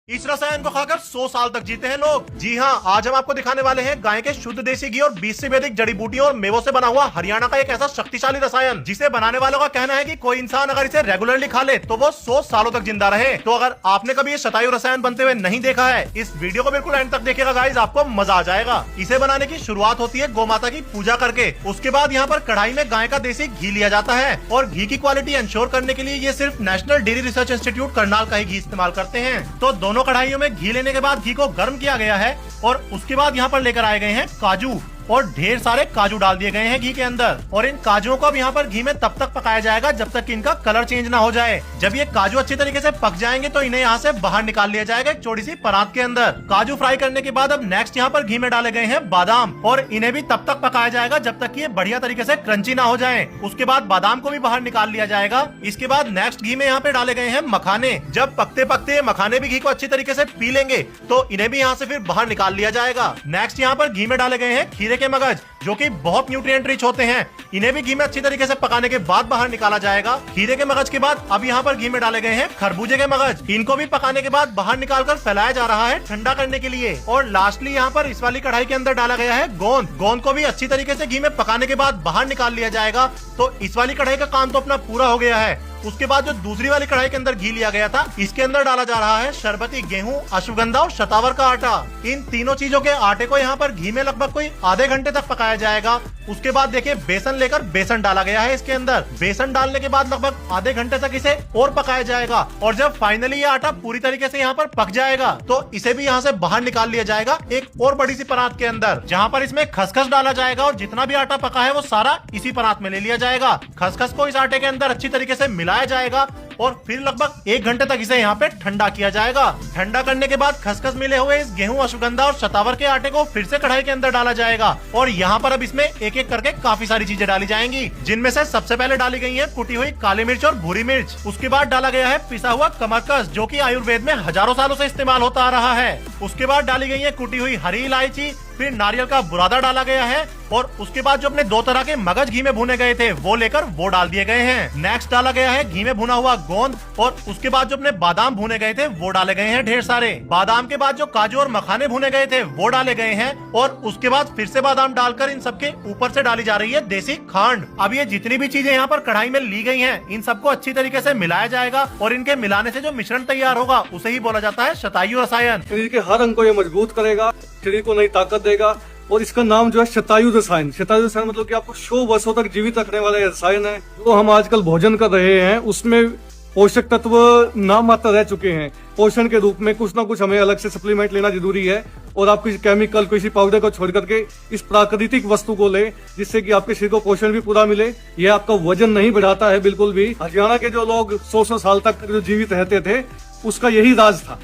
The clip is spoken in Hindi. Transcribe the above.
इस रसायन को खाकर 100 साल तक जीते हैं लोग। जी हाँ, आज हम आपको दिखाने वाले हैं गाय के शुद्ध देसी घी और 20 से भी अधिक जड़ी बूटियों और मेवों से बना हुआ हरियाणा का एक ऐसा शक्तिशाली रसायन जिसे बनाने वालों का कहना है कि कोई इंसान अगर इसे रेगुलरली खा ले तो वो 100 सालों तक जिंदा रहे। तो अगर आपने कभी ये शतायु रसायन बनते हुए नहीं देखा है, इस वीडियो को बिल्कुल एंड तक देखिएगा गाइस, आपको मजा आ जाएगा। इसे बनाने की शुरुआत होती है गौ माता की पूजा करके। उसके बाद यहाँ पर कढ़ाई में गाय का देसी घी लिया जाता है और घी की क्वालिटी इंश्योर करने के लिए ये सिर्फ national dairy research institute Karnal का ही घी इस्तेमाल करते हैं। तो दोनों कढ़ाइयों में घी लेने के बाद घी को गर्म किया गया है और उसके बाद यहाँ पर लेकर आए गए हैं काजू और ढेर सारे काजू डाल दिए गए हैं घी के अंदर। और इन काजुओं को अब यहाँ पर घी में तब तक पकाया जाएगा जब तक कि इनका कलर चेंज ना हो जाए। जब ये काजू अच्छी तरीके से पक जाएंगे तो इन्हें यहाँ से बाहर निकाल लिया जाएगा एक छोटी सी परात के अंदर। काजू फ्राई करने के बाद अब नेक्स्ट यहाँ पर घी में डाले गए हैं बादाम और इन्हें भी तब तक पकाया जाएगा जब तक कि ये बढ़िया तरीके से क्रंची ना हो जाए। उसके बाद बादाम को भी बाहर निकाल लिया जाएगा। इसके बाद नेक्स्ट घी में यहाँ पे डाले गए हैं मखाने। जब पकते पकते मखाने भी घी को अच्छी तरीके से पी लेंगे तो इन्हें भी यहाँ से फिर बाहर निकाल लिया जाएगा। नेक्स्ट यहाँ पर घी में डाले गए हैं खीरे के मगज जो कि बहुत न्यूट्रिएंट रिच होते हैं। इन्हें भी घी में अच्छी तरीके से पकाने के बाद बाहर निकाला जाएगा। खीरे के मगज के बाद अब यहाँ पर घी में डाले गए हैं खरबूजे के मगज। इनको भी पकाने के बाद बाहर निकालकर फैलाया जा रहा है ठंडा करने के लिए। और लास्टली यहाँ पर इस वाली कढ़ाई के अंदर डाला गया है गोंद। गोंद को भी अच्छी तरीके से घी में पकाने के बाद बाहर निकाल लिया जाएगा। तो इस वाली कढ़ाई का काम तो अपना पूरा हो गया है। उसके बाद जो दूसरी वाली कढ़ाई के अंदर घी लिया गया था, इसके अंदर डाला जा रहा है शरबती गेहूं, अश्वगंधा और शतावर का आटा। इन तीनों चीजों के आटे को यहाँ पर घी में लगभग कोई आधे घंटे तक पकाया जाएगा। उसके बाद देखिए बेसन लेकर बेसन डाला गया है इसके अंदर। बेसन डालने के बाद लगभग आधे घंटे तक इसे और पकाया जाएगा। और जब फाइनली ये आटा पूरी तरीके से यहाँ पर पक जाएगा तो इसे भी यहाँ से बाहर निकाल लिया जाएगा एक और बड़ी सी परात के अंदर, जहाँ पर इसमें खसखस डाला जाएगा और जितना भी आटा पका है वो सारा इसी परात में ले लिया जाएगा। खसखस को इस आटे के अंदर अच्छी तरीके से मिलाया जाएगा और फिर लगभग 1 घंटे तक इसे यहाँ पे ठंडा किया जाएगा। ठंडा करने के बाद खसखस मिले हुए इस गेहूं, अश्वगंधा और शतावर के आटे को फिर से कढ़ाई के अंदर डाला जाएगा। और यहाँ पर अब इसमें एक एक करके काफी सारी चीजें डाली जाएंगी, जिनमें से सबसे पहले डाली गई है कुटी हुई काली मिर्च और भूरी मिर्च। उसके बाद डाला गया है पिसा हुआ कमरकस जो कि आयुर्वेद में हजारों सालों से इस्तेमाल होता आ रहा है। उसके बाद डाली गई है कुटी हुई हरी इलायची, फिर नारियल का बुरादा डाला गया है और उसके बाद जो अपने 2 तरह के मगज घी में भुने गए थे वो लेकर वो डाल दिए गए हैं। नेक्स्ट डाला गया है घी में भुना हुआ गोंद और उसके बाद जो अपने बादाम भुने गए थे वो डाले गए हैं ढेर सारे। बादाम के बाद जो काजू और मखाने भुने गए थे वो डाले गए हैं और उसके बाद फिर से बादाम डालकर इन सबके ऊपर से डाली जा रही है देसी खांड। अब ये जितनी भी चीजें यहाँ पर कढ़ाई में ली गई हैं, इन सबको अच्छी तरीके से मिलाया जाएगा और इनके मिलाने से जो मिश्रण तैयार होगा उसे ही बोला जाता है शतायु रसायन। शरीर के हर अंग को ये मजबूत करेगा, शरीर को नई ताकत देगा और इसका नाम जो है शतायु रसायन। शतायु रसायन मतलब कि आपको 100 वर्षों तक जीवित रखने वाला रसायन है। जो हम आजकल भोजन कर रहे हैं उसमें पोषक तत्व नाम मात्र रह चुके हैं। पोषण के रूप में कुछ ना कुछ हमें अलग से सप्लीमेंट लेना जरूरी है और आप किसी केमिकल, किसी पाउडर को छोड़ करके इस प्राकृतिक वस्तु को ले जिससे कि आपके शरीर को पोषण भी पूरा मिले। यह आपका वजन नहीं बढ़ाता है बिल्कुल भी। हरियाणा के जो लोग 100 साल तक जो जीवित रहते थे उसका यही राज था।